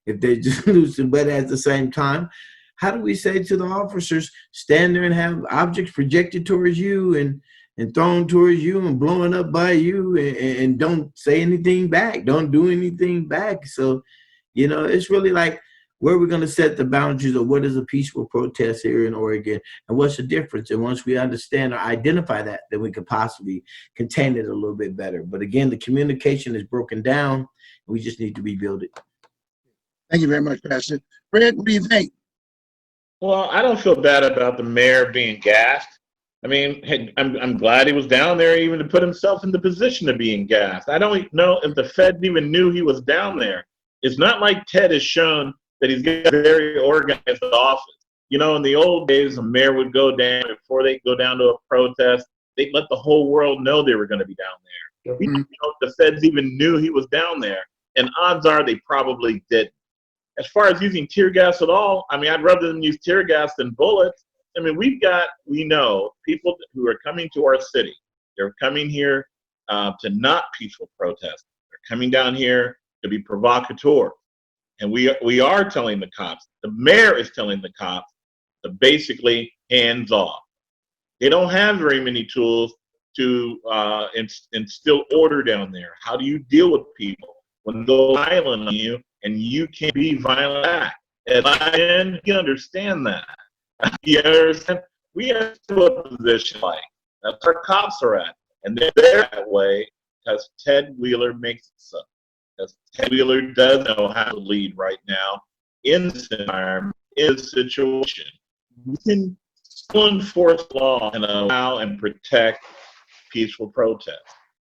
if they just lose? But at the same time, how do we say to the officers, stand there and have objects projected towards you and thrown towards you and blowing up by you and don't say anything back, don't do anything back? So, you know, it's really like, where we're going to set the boundaries of what is a peaceful protest here in Oregon and what's the difference. And once we understand or identify that, then we could possibly contain it a little bit better. But again, the communication is broken down. We just need to rebuild it. Thank you very much, Pastor. Fred, what do you think? Well, I don't feel bad about the mayor being gassed. I mean, hey, I'm glad he was down there even to put himself in the position of being gassed. I don't know if the Feds even knew he was down there. It's not like Ted has shown that he's got a very organized office. You know, in the old days, a mayor would go down before they go down to a protest. They'd let the whole world know they were going to be down there. We don't know if the Feds even knew he was down there, and odds are they probably didn't. As far as using tear gas at all, I mean, I'd rather them use tear gas than bullets. I mean, we know people who are coming to our city. They're coming here to not peaceful protest. They're coming down here to be provocateurs. And we are telling the cops, the mayor is telling the cops to basically hands off. They don't have very many tools to instill order down there. How do you deal with people when they go violent on you and you can't be violent back? And you understand that. You understand? We have to a position like that's where cops are at. And they're there that way because Ted Wheeler makes it so. Because Ted Wheeler does know how to lead right now in this environment, in this situation. We can still enforce law and allow and protect peaceful protests.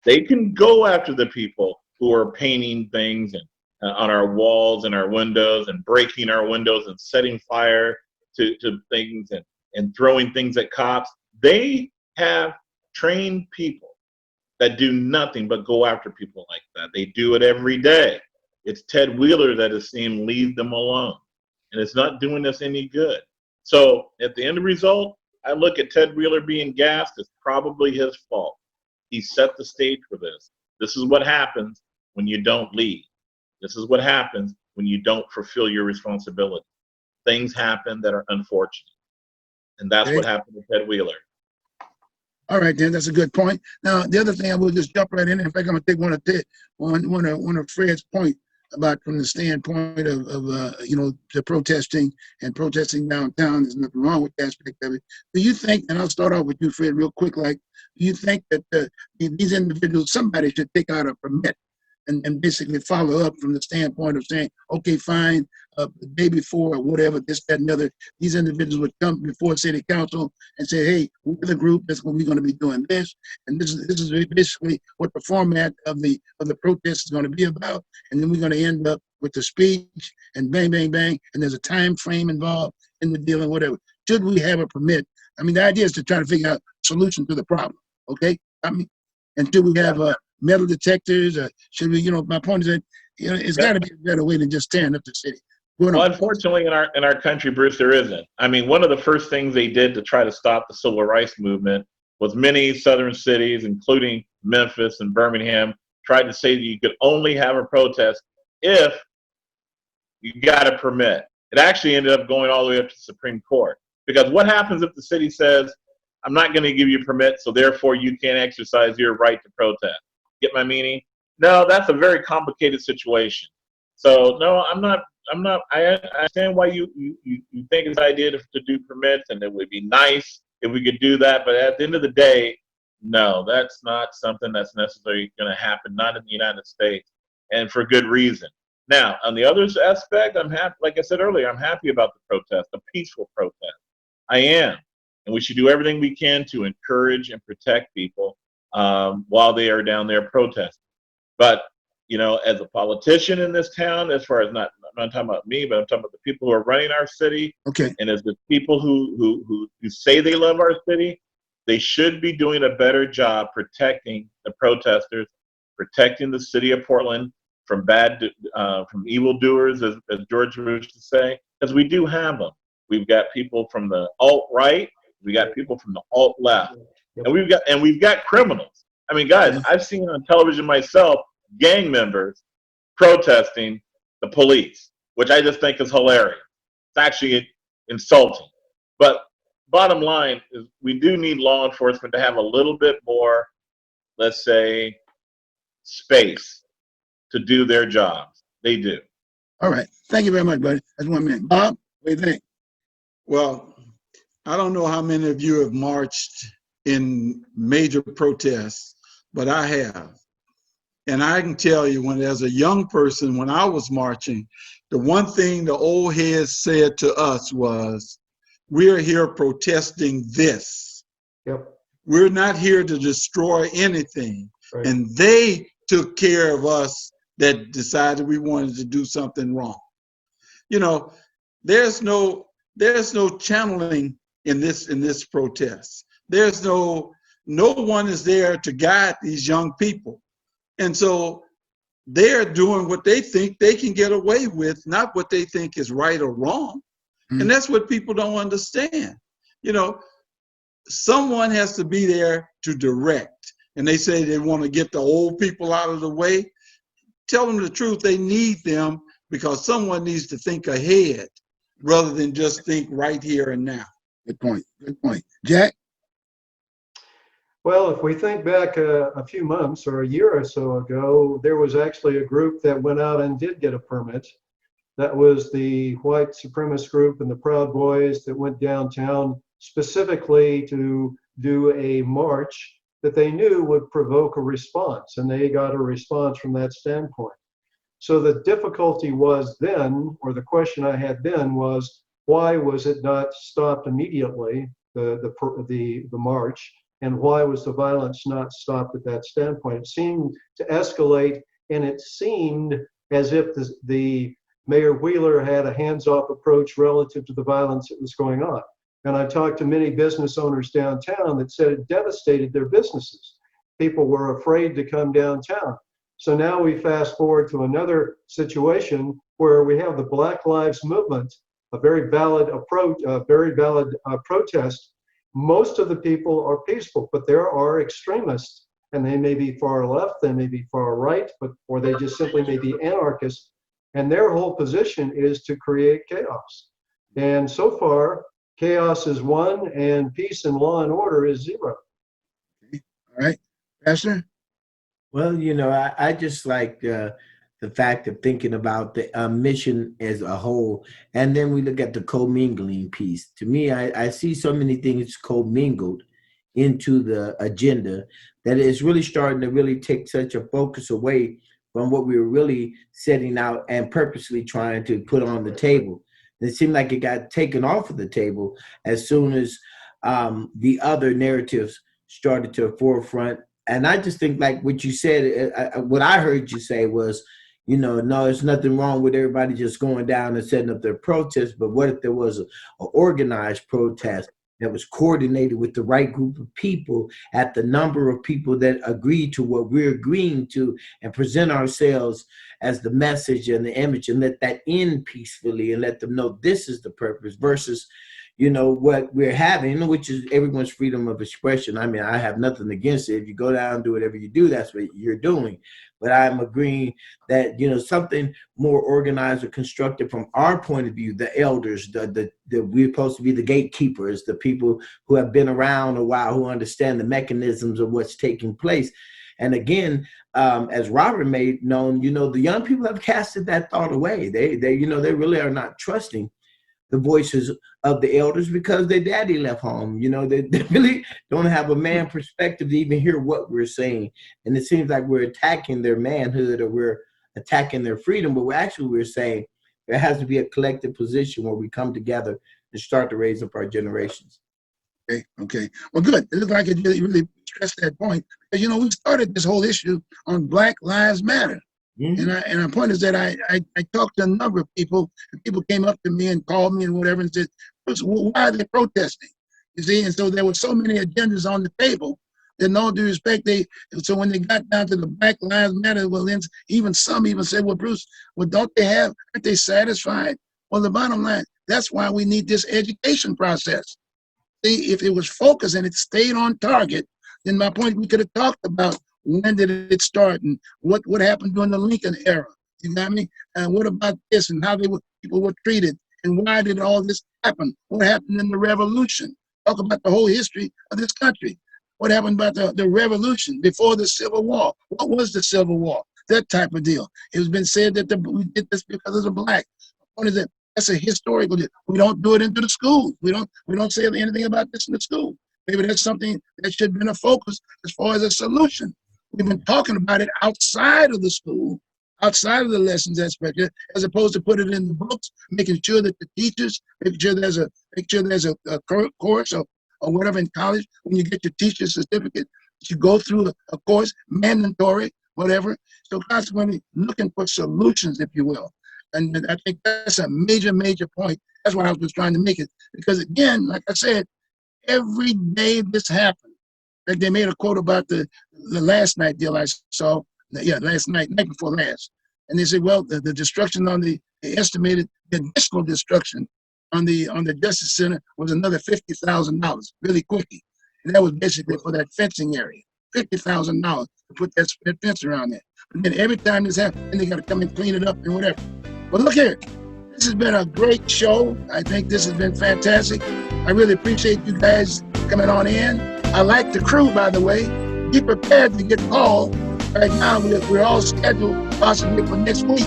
They can go after the people who are painting things and on our walls and our windows and breaking our windows and setting fire to things and throwing things at cops. They have trained people that do nothing but go after people like that. They do it every day. It's Ted Wheeler that is saying leave them alone. And it's not doing us any good. So at the end result, I look at Ted Wheeler being gassed as probably his fault. He set the stage for this. This is what happens when you don't lead. This is what happens when you don't fulfill your responsibility. Things happen that are unfortunate. And that's what happened to Ted Wheeler. All right, then that's a good point. Now, the other thing I will just jump right in. In fact, I'm going to take one of Fred's point about from the standpoint of the protesting and protesting downtown. There's nothing wrong with that aspect of it. Do you think? And I'll start off with you, Fred, real quick. Like, do you think that these individuals, somebody should take out a permit and basically follow up from the standpoint of saying, okay, fine, the day before or whatever, this, that, and the other, these individuals would come before city council and say, hey, we're the group that's we're going to be doing this, and this is basically what the format of the protest is going to be about, and then we're going to end up with the speech and bang, bang, bang, and there's a time frame involved in the deal and whatever. Should we have a permit? I mean, the idea is to try to figure out a solution to the problem, okay? I mean, and do we have metal detectors? Should we, my point is that, it's got to be a better way than just tearing up the city. Well, unfortunately, in our country, Bruce, there isn't. I mean, one of the first things they did to try to stop the civil rights movement was many southern cities, including Memphis and Birmingham, tried to say that you could only have a protest if you got a permit. It actually ended up going all the way up to the Supreme Court. Because what happens if the city says, I'm not going to give you a permit, so therefore you can't exercise your right to protest? Get my meaning? No, that's a very complicated situation. So no, I'm not. I understand why you think it's an idea to do permits, and it would be nice if we could do that. But at the end of the day, no, that's not something that's necessarily going to happen. Not in the United States, and for good reason. Now, on the other aspect, I'm happy. Like I said earlier, I'm happy about the protest, the peaceful protest. I am, and we should do everything we can to encourage and protect people while they are down there protesting. But as a politician in this town, as far as not not talking about me, but I'm talking about the people who are running our city. Okay. And as the people who say they love our city, they should be doing a better job protecting the protesters, protecting the city of Portland from from evildoers, as George used to say, because we do have them. We've got people from the alt-right, we got people from the alt-left, and we've got criminals. I mean, guys, I've seen on television myself gang members protesting the police, which I just think is hilarious. It's actually insulting. But bottom line is we do need law enforcement to have a little bit more, let's say, space to do their jobs. They do. All right. Thank you very much, buddy. That's 1 minute. Bob, what do you think? Well, I don't know how many of you have marched in major protests, but I have. And I can tell you, when as a young person, when I was marching, the one thing the old heads said to us was, we're here protesting this. Yep. We're not here to destroy anything. Right. And they took care of us that decided we wanted to do something wrong. You know, there's no channeling in this protest. There's no one is there to guide these young people. And so they're doing what they think they can get away with, not what they think is right or wrong. Mm-hmm. And that's what people don't understand. You know, someone has to be there to direct. And they say they want to get the old people out of the way. Tell them the truth, they need them, because someone needs to think ahead rather than just think right here and now. Good point. Good point. Jack? Well, if we think back a few months or a year or so ago, there was actually a group that went out and did get a permit. That was the white supremacist group and the Proud Boys that went downtown specifically to do a march that they knew would provoke a response, and they got a response from that standpoint. So the difficulty was then, or the question I had then was, why was it not stopped immediately, the march? And why was the violence not stopped at that standpoint? It seemed to escalate, and it seemed as if the Mayor Wheeler had a hands-off approach relative to the violence that was going on. And I talked to many business owners downtown that said it devastated their businesses. People were afraid to come downtown. So now we fast forward to another situation where we have the Black Lives Movement, a very valid approach, a very valid protest. Most of the people are peaceful, but there are extremists, and they may be far left, they may be far right, or they just simply may be anarchists, and their whole position is to create chaos. And so far, chaos is 1, and peace and law and order is 0. Okay. All right, Pastor? Well, you know, I just like the fact of thinking about the mission as a whole. And then we look at the commingling piece. To me, I see so many things commingled into the agenda that it's really starting to really take such a focus away from what we were really setting out and purposely trying to put on the table. And it seemed like it got taken off of the table as soon as the other narratives started to forefront. And I just think, like what you said, what I heard you say was, you know, no, there's nothing wrong with everybody just going down and setting up their protests, but what if there was an organized protest that was coordinated with the right group of people at the number of people that agree to what we're agreeing to, and present ourselves as the message and the image, and let that end peacefully and let them know this is the purpose versus, you know, what we're having, which is everyone's freedom of expression. I mean, I have nothing against it. If you go down and do whatever you do, that's what you're doing. But I'm agreeing that, you know, something more organized or constructive from our point of view, the elders, we're supposed to be the gatekeepers, the people who have been around a while, who understand the mechanisms of what's taking place. And again, as Robert made known, you know, the young people have casted that thought away. They you know, they really are not trusting the voices of the elders because their daddy left home. You know, they really don't have a man perspective to even hear what we're saying. And it seems like we're attacking their manhood, or we're attacking their freedom, but we're saying there has to be a collective position where we come together and start to raise up our generations. Okay. Well, good. It looks like it really stressed that point. Because, you know, we started this whole issue on Black Lives Matter. And my point is that I talked to a number of people, and people came up to me and called me and whatever and said, why are they protesting? You see, and so there were so many agendas on the table that, in all due respect, so when they got down to the Black Lives Matter, well, then even some even said, well, Bruce, well, aren't they satisfied? Well, the bottom line, that's why we need this education process. See, if it was focused and it stayed on target, then my point, we could have talked about when did it start and what happened during the Lincoln era. You got me? And what about this and how people were treated and why did all this happen? What happened in the revolution? Talk about the whole history of this country. What happened about the revolution before the Civil War? What was the Civil War? That type of deal. It has been said that we did this because of the black. What is it? That's a historical deal. We don't do it into the schools. We don't say anything about this in the school. Maybe that's something that should have been a focus as far as a solution. We've been talking about it outside of the school, outside of the lessons aspect, as opposed to put it in the books, making sure that the teachers, making sure there's a course or whatever in college. When you get your teacher's certificate, you go through a course, mandatory, whatever. So consequently, looking for solutions, if you will. And I think that's a major, major point. That's why I was trying to make it. Because again, like I said, every day this happened. Like they made a quote about the last night deal I saw. Yeah, last night before last. And they said, well, the destruction on they estimated the additional destruction on the Justice Center was another $50,000, really quickly. And that was basically for that fencing area. $50,000 to put that fence around there. But then every time this happens, then they got to come and clean it up and whatever. But look here, this has been a great show. I think this has been fantastic. I really appreciate you guys coming on in. I like the crew, by the way. Be prepared to get called. Right now, we're all scheduled possibly for next week.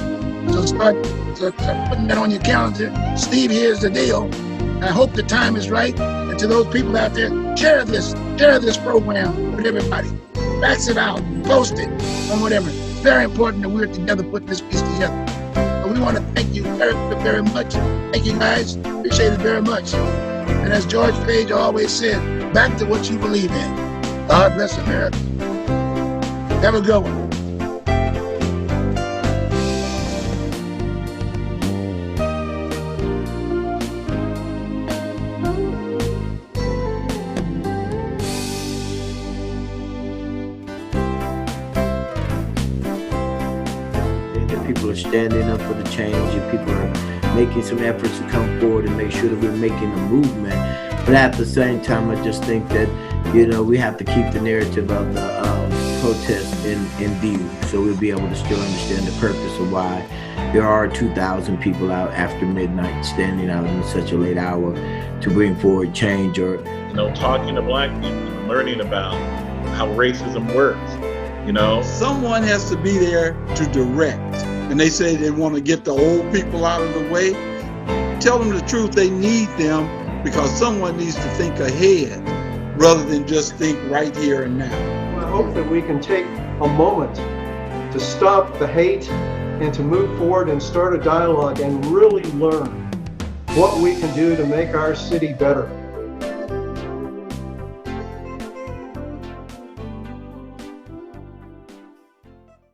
So start putting that on your calendar. Steve, here's the deal. I hope the time is right. And to those people out there, share this program with everybody. Fax it out, post it, or whatever. It's very important that we're together putting this piece together. So we want to thank you very, very much. Thank you guys. Appreciate it very much. And as George Page always said, back to what you believe in. God bless America. Have a good one. People are standing up for the change, and people are making some efforts to come forward and make sure that we're making a movement. But at the same time, I just think that, we have to keep the narrative of the protest in view, so we'll be able to still understand the purpose of why there are 2,000 people out after midnight standing out in such a late hour to bring forward change. Or talking to black people and learning about how racism works. Someone has to be there to direct. And they say they want to get the old people out of the way. Tell them the truth, they need them because someone needs to think ahead rather than just think right here and now. I hope that we can take a moment to stop the hate and to move forward and start a dialogue and really learn what we can do to make our city better.